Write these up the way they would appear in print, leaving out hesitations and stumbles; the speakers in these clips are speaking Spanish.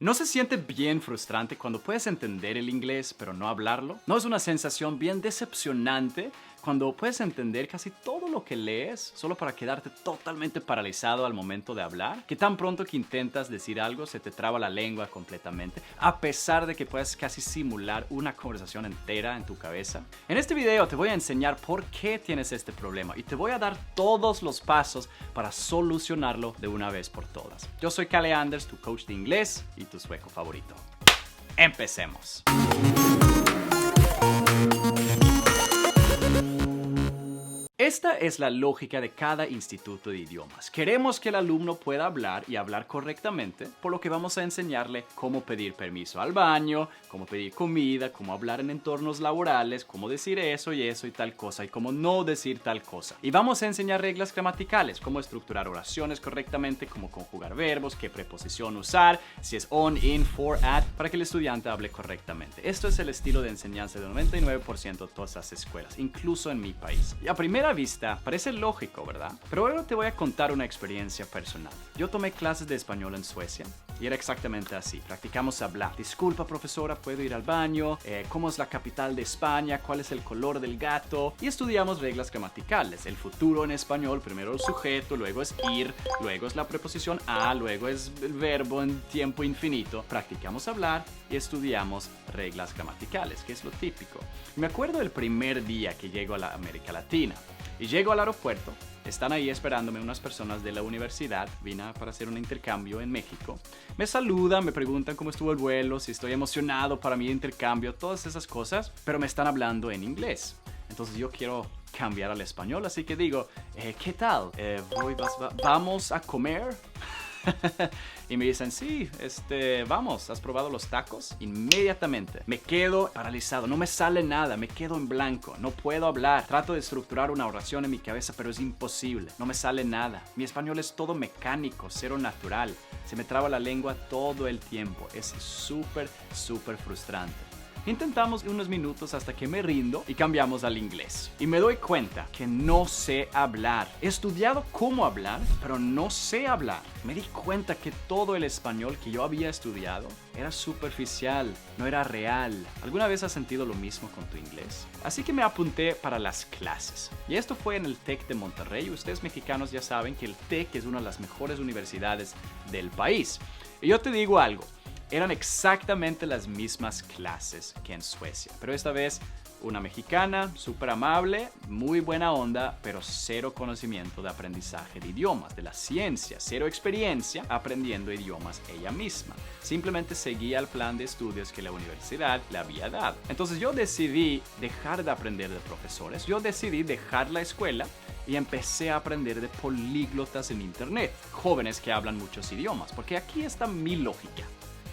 ¿No se siente bien frustrante cuando puedes entender el inglés pero no hablarlo? ¿No es una sensación bien decepcionante cuando puedes entender casi todo lo que lees solo para quedarte totalmente paralizado al momento de hablar? Que tan pronto que intentas decir algo se te traba la lengua completamente, a pesar de que puedes casi simular una conversación entera en tu cabeza. En este video te voy a enseñar por qué tienes este problema y te voy a dar todos los pasos para solucionarlo de una vez por todas. Yo soy Kalle Anders, tu coach de inglés y tu sueco favorito. Empecemos. Esta es la lógica de cada instituto de idiomas. Queremos que el alumno pueda hablar y hablar correctamente, por lo que vamos a enseñarle cómo pedir permiso al baño, cómo pedir comida, cómo hablar en entornos laborales, cómo decir eso y tal cosa y cómo no decir tal cosa. Y vamos a enseñar reglas gramaticales, cómo estructurar oraciones correctamente, cómo conjugar verbos, qué preposición usar, si es on, in, for, at, para que el estudiante hable correctamente. Esto es el estilo de enseñanza del 99% de todas las escuelas, incluso en mi país. Y a primera vista parece lógico, ¿verdad? Pero ahora te voy a contar una experiencia personal. Yo tomé clases de español en Suecia y era exactamente así. Practicamos hablar. Disculpa, profesora, ¿puedo ir al baño? ¿Cómo es la capital de España? ¿Cuál es el color del gato? Y estudiamos reglas gramaticales. El futuro en español, primero el sujeto, luego es ir, luego es la preposición a, luego es el verbo en tiempo infinito. Practicamos hablar y estudiamos reglas gramaticales, que es lo típico. Me acuerdo el primer día que llego a la América Latina. Y llego al aeropuerto, están ahí esperándome unas personas de la universidad, vine para hacer un intercambio en México. Me saludan, me preguntan cómo estuvo el vuelo, si estoy emocionado para mi intercambio, todas esas cosas, pero me están hablando en inglés. Entonces yo quiero cambiar al español, así que digo, ¿qué tal? ¿Vamos a comer? Y me dicen, sí, vamos, ¿has probado los tacos? Inmediatamente me quedo paralizado, no me sale nada, me quedo en blanco, no puedo hablar. Trato de estructurar una oración en mi cabeza, pero es imposible, no me sale nada. Mi español es todo mecánico, cero natural. Se me traba la lengua todo el tiempo, es súper frustrante. Intentamos unos minutos hasta que me rindo y cambiamos al inglés. Y me doy cuenta que no sé hablar. He estudiado cómo hablar, pero no sé hablar. Me di cuenta que todo el español que yo había estudiado era superficial, no era real. ¿Alguna vez has sentido lo mismo con tu inglés? Así que me apunté para las clases. Y esto fue en el TEC de Monterrey. Ustedes mexicanos ya saben que el TEC es una de las mejores universidades del país. Y yo te digo algo. Eran exactamente las mismas clases que en Suecia, pero esta vez una mexicana, súper amable, muy buena onda, pero cero conocimiento de aprendizaje de idiomas, de la ciencia, cero experiencia aprendiendo idiomas ella misma. Simplemente seguía el plan de estudios que la universidad le había dado. Entonces yo decidí dejar de aprender de profesores, yo decidí dejar la escuela y empecé a aprender de políglotas en internet, jóvenes que hablan muchos idiomas, porque aquí está mi lógica.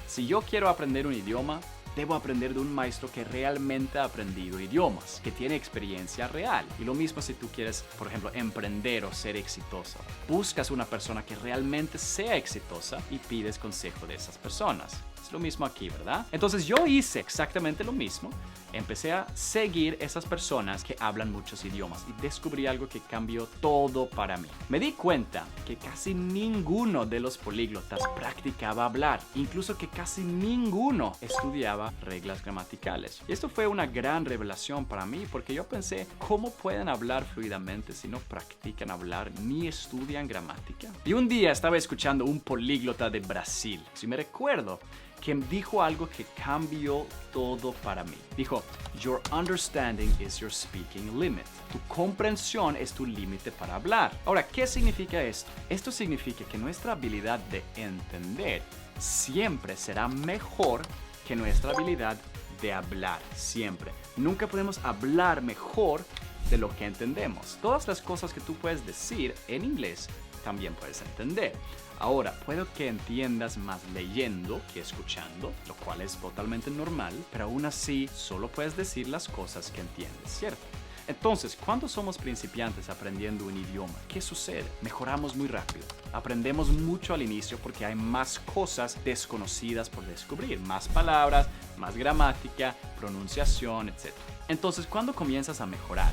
Si yo quiero aprender un idioma, debo aprender de un maestro que realmente ha aprendido idiomas, que tiene experiencia real. Y lo mismo si tú quieres, por ejemplo, emprender o ser exitoso. Buscas una persona que realmente sea exitosa y pides consejo de esas personas. Es lo mismo aquí, ¿verdad? Entonces yo hice exactamente lo mismo. Empecé a seguir esas personas que hablan muchos idiomas y descubrí algo que cambió todo para mí. Me di cuenta que casi ninguno de los políglotas practicaba hablar, incluso que casi ninguno estudiaba reglas gramaticales. Y esto fue una gran revelación para mí porque yo pensé, ¿cómo pueden hablar fluidamente si no practican hablar ni estudian gramática? Y un día estaba escuchando un políglota de Brasil, si me recuerdo, que dijo algo que cambió todo para mí. Dijo, your understanding is your speaking limit. Tu comprensión es tu límite para hablar. Ahora, ¿qué significa esto? Esto significa que nuestra habilidad de entender siempre será mejor que nuestra habilidad de hablar, siempre. Nunca podemos hablar mejor de lo que entendemos. Todas las cosas que tú puedes decir en inglés también puedes entender. Ahora, puedo que entiendas más leyendo que escuchando, lo cual es totalmente normal, pero aún así solo puedes decir las cosas que entiendes, ¿cierto? Entonces, cuando somos principiantes aprendiendo un idioma, ¿qué sucede? Mejoramos muy rápido. Aprendemos mucho al inicio porque hay más cosas desconocidas por descubrir, más palabras, más gramática, pronunciación, etc. Entonces, cuando comienzas a mejorar,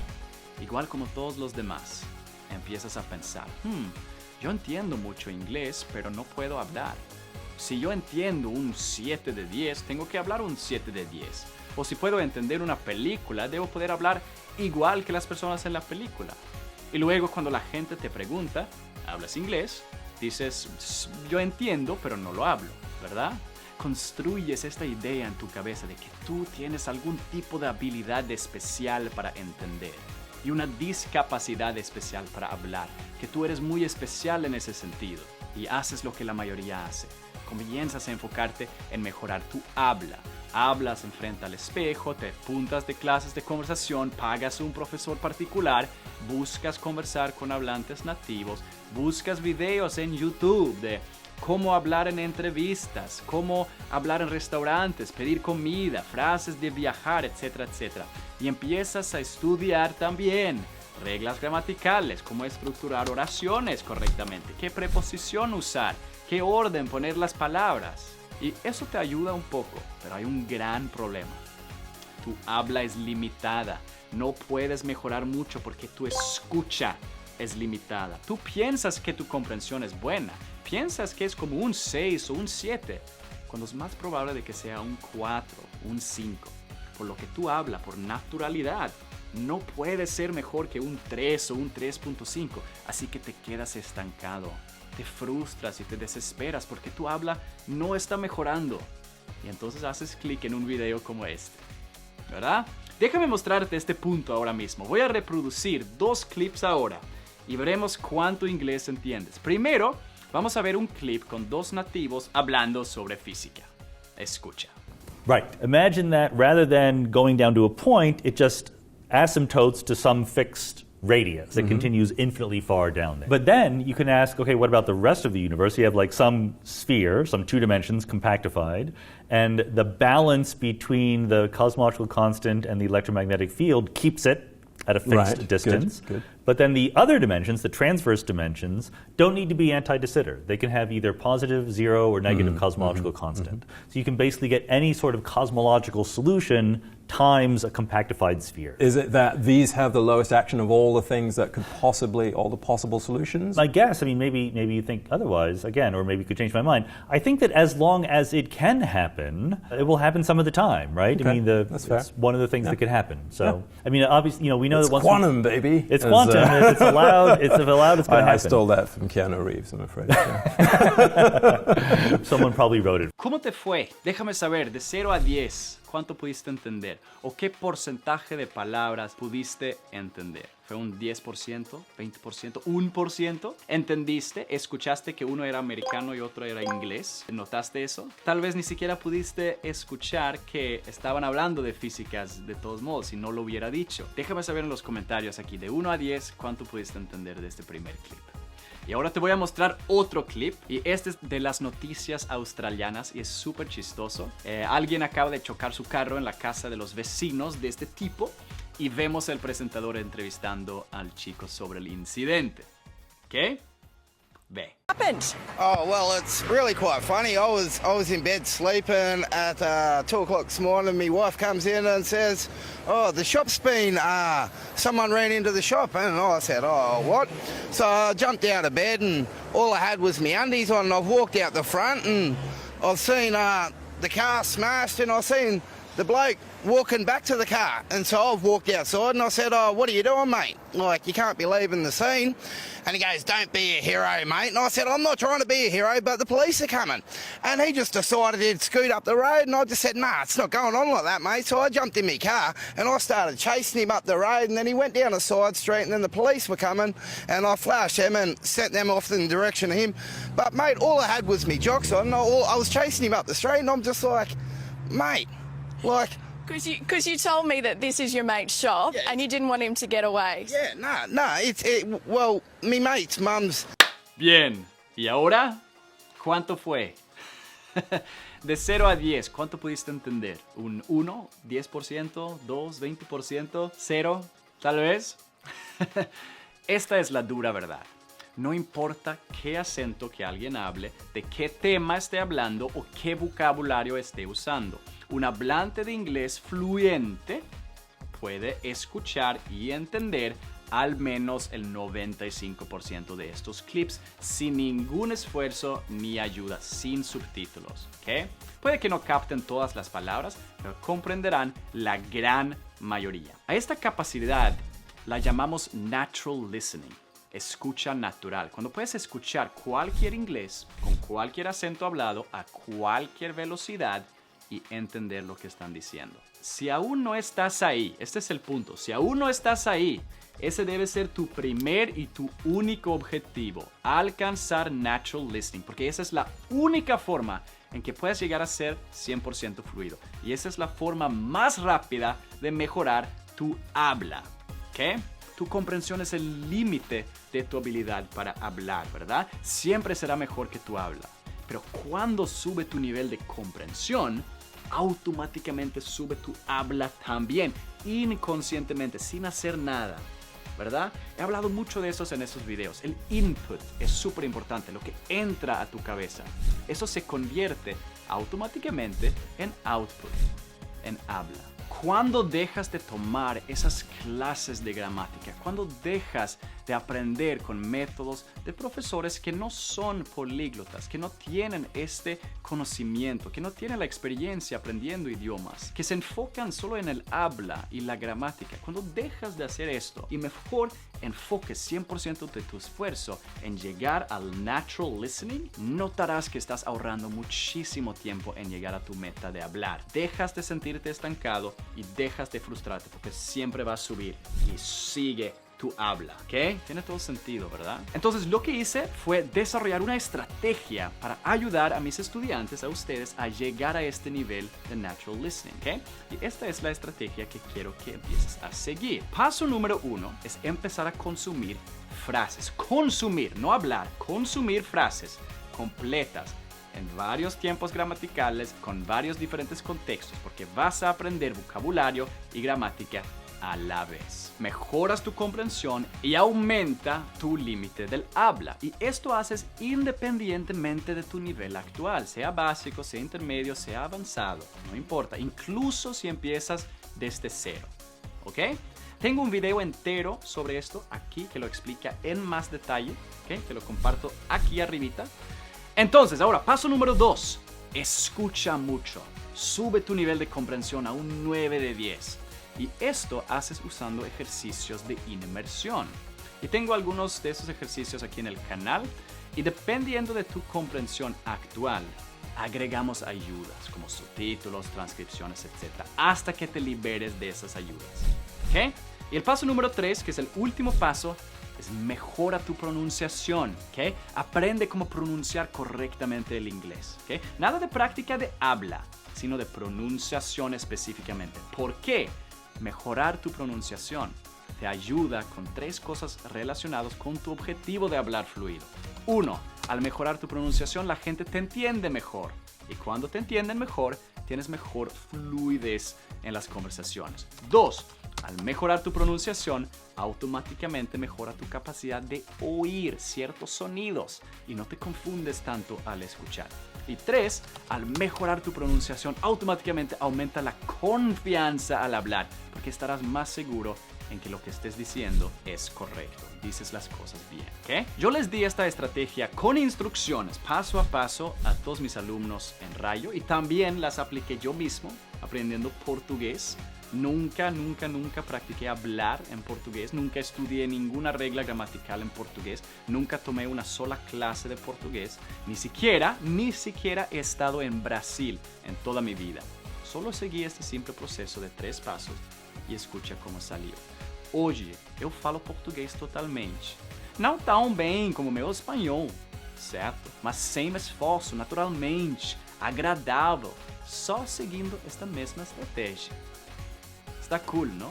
igual como todos los demás, empiezas a pensar, yo entiendo mucho inglés, pero no puedo hablar. Si yo entiendo un 7 de 10, tengo que hablar un 7 de 10. O si puedo entender una película, debo poder hablar igual que las personas en la película. Y luego cuando la gente te pregunta, ¿hablas inglés? Dices, yo entiendo, pero no lo hablo, ¿verdad? Construyes esta idea en tu cabeza de que tú tienes algún tipo de habilidad especial para entender y una discapacidad especial para hablar, que tú eres muy especial en ese sentido y haces lo que la mayoría hace. Comienzas a enfocarte en mejorar tu habla. Hablas enfrente al espejo, te apuntas de clases de conversación, pagas un profesor particular, buscas conversar con hablantes nativos, buscas videos en YouTube de cómo hablar en entrevistas, cómo hablar en restaurantes, pedir comida, frases de viajar, etcétera, etcétera. Y empiezas a estudiar también reglas gramaticales, cómo estructurar oraciones correctamente, qué preposición usar, qué orden poner las palabras. Y eso te ayuda un poco, pero hay un gran problema. Tu habla es limitada. No puedes mejorar mucho porque tu escucha es limitada. Tú piensas que tu comprensión es buena. Piensas que es como un 6 o un 7, cuando es más probable de que sea un 4, un 5. Por lo que tú hablas, por naturalidad, no puede ser mejor que un 3 o un 3.5. Así que te quedas estancado. Te frustras y te desesperas porque tu habla no está mejorando. Y entonces haces clic en un video como este, ¿verdad? Déjame mostrarte este punto ahora mismo. Voy a reproducir 2 clips ahora y veremos cuánto inglés entiendes. Primero, vamos a ver un clip con 2 nativos hablando sobre física. Escucha. Right. Imagine that rather than going down to a point, it just asymptotes to some fixed radius. It continues infinitely far down there. But then you can ask, okay, what about the rest of the universe? You have like some sphere, some 2 dimensions compactified, and the balance between the cosmological constant and the electromagnetic field keeps it at a fixed distance. Good. But then the other dimensions, the transverse dimensions, don't need to be anti de Sitter. They can have either positive, 0, or negative cosmological constant. So you can basically get any sort of cosmological solution times a compactified sphere. Is it that these have the lowest action of all the things that could possibly, all the possible solutions? I guess, I mean, maybe you think otherwise, again, or maybe you could change my mind. I think that as long as it can happen, it will happen some of the time, right? Okay, I mean, that's fair. it's one of the things that could happen. So, I mean, obviously, we know It's that once quantum, baby. it's quantum. If it's allowed, it's going to happen. I stole that from Keanu Reeves, I'm afraid. Someone probably wrote it. ¿Cómo te fue? Déjame saber, de 0 a 10, ¿cuánto pudiste entender? ¿O qué porcentaje de palabras pudiste entender? ¿Fue un 10%, 20%, 1%? ¿Entendiste? ¿Escuchaste que uno era americano y otro era inglés? ¿Notaste eso? Tal vez ni siquiera pudiste escuchar que estaban hablando de físicas de todos modos, si no lo hubiera dicho. Déjame saber en los comentarios aquí, de 1 a 10, ¿cuánto pudiste entender de este primer clip? Y ahora te voy a mostrar otro clip, y este es de las noticias australianas y es súper chistoso. Alguien acaba de chocar su carro en la casa de los vecinos de este tipo y vemos al presentador entrevistando al chico sobre el incidente. ¿Qué? Ve. Happened? Oh, well, it's really quite funny. I was in bed sleeping at 2 o'clock this morning. My wife comes in and says, oh, the shop's been, someone ran into the shop. And I said, oh, what? So I jumped out of bed and all I had was my undies on. And I've walked out the front and I've seen the car smashed and I've seen the bloke walking back to the car. And so I've walked outside and I said, oh, what are you doing, mate? Like, you can't be leaving the scene. And he goes, don't be a hero, mate. And I said, I'm not trying to be a hero, but the police are coming. And he just decided he'd scoot up the road. And I just said, nah, it's not going on like that, mate. So I jumped in my car and I started chasing him up the road. And then he went down a side street and then the police were coming. And I flashed them and sent them off in the direction of him. But, mate, all I had was me jocks on. I was chasing him up the street and I'm just like, mate, like... Because you told me that this is your mate's shop and you didn't want him to get away. Yeah, no, well, mi mate's mum's... Bien. ¿Y ahora? ¿Cuánto fue? De 0 a 10, ¿cuánto pudiste entender? ¿Un 1? ¿10%? ¿2? ¿20%? ¿0? ¿Tal vez? Esta es la dura verdad. No importa qué acento que alguien hable, de qué tema esté hablando o qué vocabulario esté usando. Un hablante de inglés fluente puede escuchar y entender al menos el 95% de estos clips sin ningún esfuerzo ni ayuda, sin subtítulos, ¿ok? Puede que no capten todas las palabras, pero comprenderán la gran mayoría. A esta capacidad la llamamos natural listening, escucha natural. Cuando puedes escuchar cualquier inglés con cualquier acento hablado a cualquier velocidad y entender lo que están diciendo. Si aún no estás ahí, este es el punto, si aún no estás ahí, ese debe ser tu primer y tu único objetivo, alcanzar natural listening, porque esa es la única forma en que puedes llegar a ser 100% fluido. Y esa es la forma más rápida de mejorar tu habla, ¿ok? Tu comprensión es el límite de tu habilidad para hablar, ¿verdad? Siempre será mejor que tu habla. Pero cuando sube tu nivel de comprensión, automáticamente sube tu habla también, inconscientemente, sin hacer nada, ¿verdad? He hablado mucho de eso en estos videos. El input es súper importante, lo que entra a tu cabeza. Eso se convierte automáticamente en output, en habla. Cuando dejas de tomar esas clases de gramática, cuando dejas de aprender con métodos de profesores que no son políglotas, que no tienen este conocimiento, que no tienen la experiencia aprendiendo idiomas, que se enfocan solo en el habla y la gramática, cuando dejas de hacer esto y mejor enfoques 100% de tu esfuerzo en llegar al natural listening, notarás que estás ahorrando muchísimo tiempo en llegar a tu meta de hablar. Dejas de sentirte estancado y dejas de frustrarte porque siempre va a subir y sigue tu habla, ¿ok? Tiene todo sentido, ¿verdad? Entonces lo que hice fue desarrollar una estrategia para ayudar a mis estudiantes, a ustedes, a llegar a este nivel de natural listening, ¿ok? Y esta es la estrategia que quiero que empieces a seguir. Paso número 1 es empezar a consumir frases. Consumir, no hablar, consumir frases completas en varios tiempos gramaticales con varios diferentes contextos, porque vas a aprender vocabulario y gramática a la vez. Mejoras tu comprensión y aumenta tu límite del habla. Y esto haces independientemente de tu nivel actual, sea básico, sea intermedio, sea avanzado, no importa, incluso si empiezas desde cero, ¿ok? Tengo un video entero sobre esto aquí que lo explica en más detalle, ¿ok? Te lo comparto aquí arribita. Entonces, ahora, paso número 2. Escucha mucho. Sube tu nivel de comprensión a un 9 de 10. Y esto haces usando ejercicios de inmersión. Y tengo algunos de esos ejercicios aquí en el canal. Y dependiendo de tu comprensión actual, agregamos ayudas como subtítulos, transcripciones, etc. Hasta que te liberes de esas ayudas. ¿Ok? Y el paso número 3, que es el último paso, es mejora tu pronunciación, ¿ok? Aprende cómo pronunciar correctamente el inglés, ¿ok? Nada de práctica de habla, sino de pronunciación específicamente. ¿Por qué? Mejorar tu pronunciación te ayuda con 3 cosas relacionadas con tu objetivo de hablar fluido. 1. Al mejorar tu pronunciación, la gente te entiende mejor. Y cuando te entienden mejor, tienes mejor fluidez en las conversaciones. 2. Al mejorar tu pronunciación, automáticamente mejora tu capacidad de oír ciertos sonidos y no te confundes tanto al escuchar. Y 3, al mejorar tu pronunciación, automáticamente aumenta la confianza al hablar, porque estarás más seguro en que lo que estés diciendo es correcto. Dices las cosas bien, ¿ok? Yo les di esta estrategia con instrucciones paso a paso a todos mis alumnos en Rayo y también las apliqué yo mismo aprendiendo portugués. Nunca practiqué hablar en portugués, nunca estudié ninguna regla gramatical en portugués, nunca tomé una sola clase de portugués, ni siquiera he estado en Brasil en toda mi vida. Solo seguí este simple proceso de 3 pasos e escucha como salió. Hoje eu falo português totalmente. Não tão bem como meu espanhol, certo? Mas sem esforço, naturalmente, agradável, só seguindo esta mesma estratégia. Está cool, ¿no?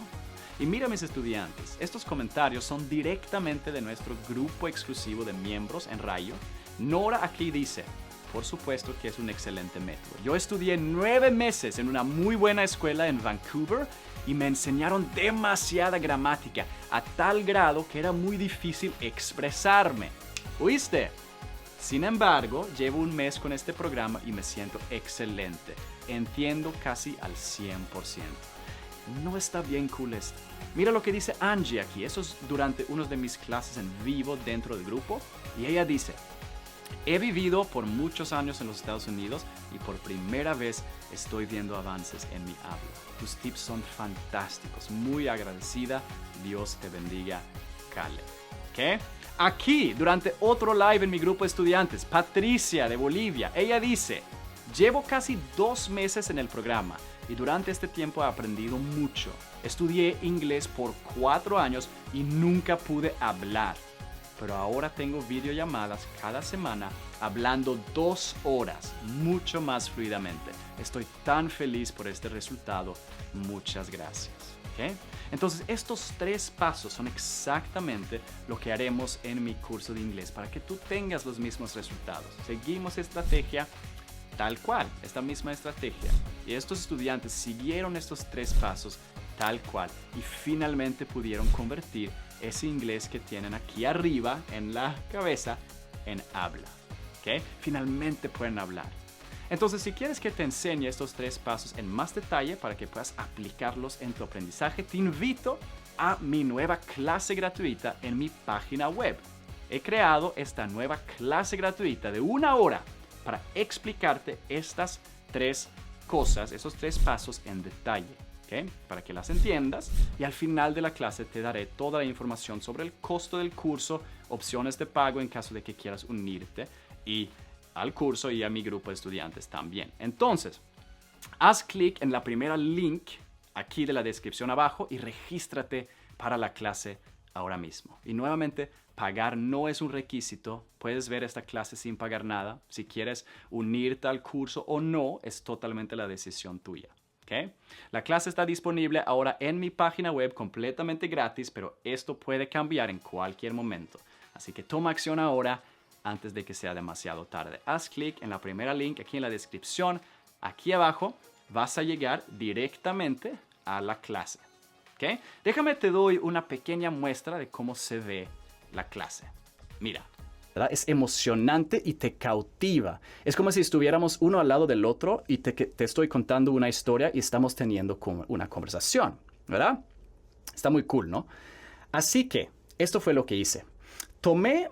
Y mira mis estudiantes, estos comentarios son directamente de nuestro grupo exclusivo de miembros en Rayo. Nora aquí dice, por supuesto que es un excelente método. Yo estudié 9 meses en una muy buena escuela en Vancouver y me enseñaron demasiada gramática, a tal grado que era muy difícil expresarme. ¿Oíste? Sin embargo, llevo un mes con este programa y me siento excelente. Entiendo casi al 100%. ¿No está bien cool esto? Mira lo que dice Angie aquí. Eso es durante una de mis clases en vivo dentro del grupo. Y ella dice: he vivido por muchos años en los Estados Unidos y por primera vez estoy viendo avances en mi habla. Tus tips son fantásticos. Muy agradecida. Dios te bendiga, Caleb. ¿Qué? Aquí, durante otro live en mi grupo de estudiantes, Patricia de Bolivia, ella dice: llevo casi 2 meses en el programa y durante este tiempo he aprendido mucho. Estudié inglés por 4 años y nunca pude hablar. Pero ahora tengo videollamadas cada semana hablando 2 horas, mucho más fluidamente. Estoy tan feliz por este resultado. Muchas gracias. ¿Okay? Entonces, estos 3 pasos son exactamente lo que haremos en mi curso de inglés para que tú tengas los mismos resultados. Seguimos estrategia tal cual, esta misma estrategia. Y estos estudiantes siguieron estos 3 pasos tal cual y finalmente pudieron convertir ese inglés que tienen aquí arriba en la cabeza en habla. ¿Okay? Finalmente pueden hablar. Entonces, si quieres que te enseñe estos 3 pasos en más detalle para que puedas aplicarlos en tu aprendizaje, te invito a mi nueva clase gratuita en mi página web. He creado esta nueva clase gratuita de 1 hora para explicarte estas 3 cosas, esos 3 pasos en detalle. ¿Okay? Para que las entiendas, y al final de la clase te daré toda la información sobre el costo del curso, opciones de pago en caso de que quieras unirte y al curso y a mi grupo de estudiantes también. Entonces, haz clic en la primera link aquí de la descripción abajo y regístrate para la clase ahora mismo. Y nuevamente, pagar no es un requisito. Puedes ver esta clase sin pagar nada. Si quieres unirte al curso o no, es totalmente la decisión tuya. ¿Okay? La clase está disponible ahora en mi página web completamente gratis, pero esto puede cambiar en cualquier momento. Así que toma acción ahora antes de que sea demasiado tarde. Haz clic en la primera link aquí en la descripción. Aquí abajo vas a llegar directamente a la clase. ¿Okay? Déjame te doy una pequeña muestra de cómo se ve la clase. Mira. ¿Verdad? Es emocionante y te cautiva. Es como si estuviéramos uno al lado del otro y te estoy contando una historia y estamos teniendo una conversación, ¿verdad? Está muy cool, ¿no? Así que esto fue lo que hice. Tomé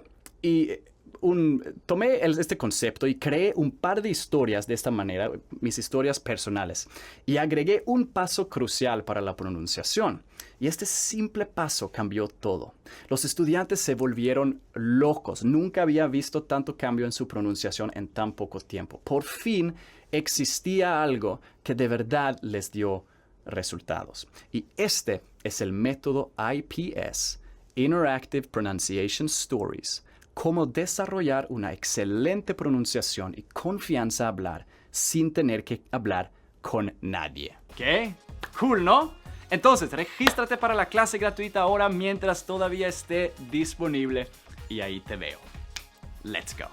este concepto y creé un par de historias de esta manera, mis historias personales, y agregué un paso crucial para la pronunciación. Y este simple paso cambió todo. Los estudiantes se volvieron locos. Nunca había visto tanto cambio en su pronunciación en tan poco tiempo. Por fin existía algo que de verdad les dio resultados. Y este es el método IPS, Interactive Pronunciation Stories. Cómo desarrollar una excelente pronunciación y confianza a hablar sin tener que hablar con nadie. ¿Qué? Cool, ¿no? Entonces, regístrate para la clase gratuita ahora mientras todavía esté disponible y ahí te veo. Let's go.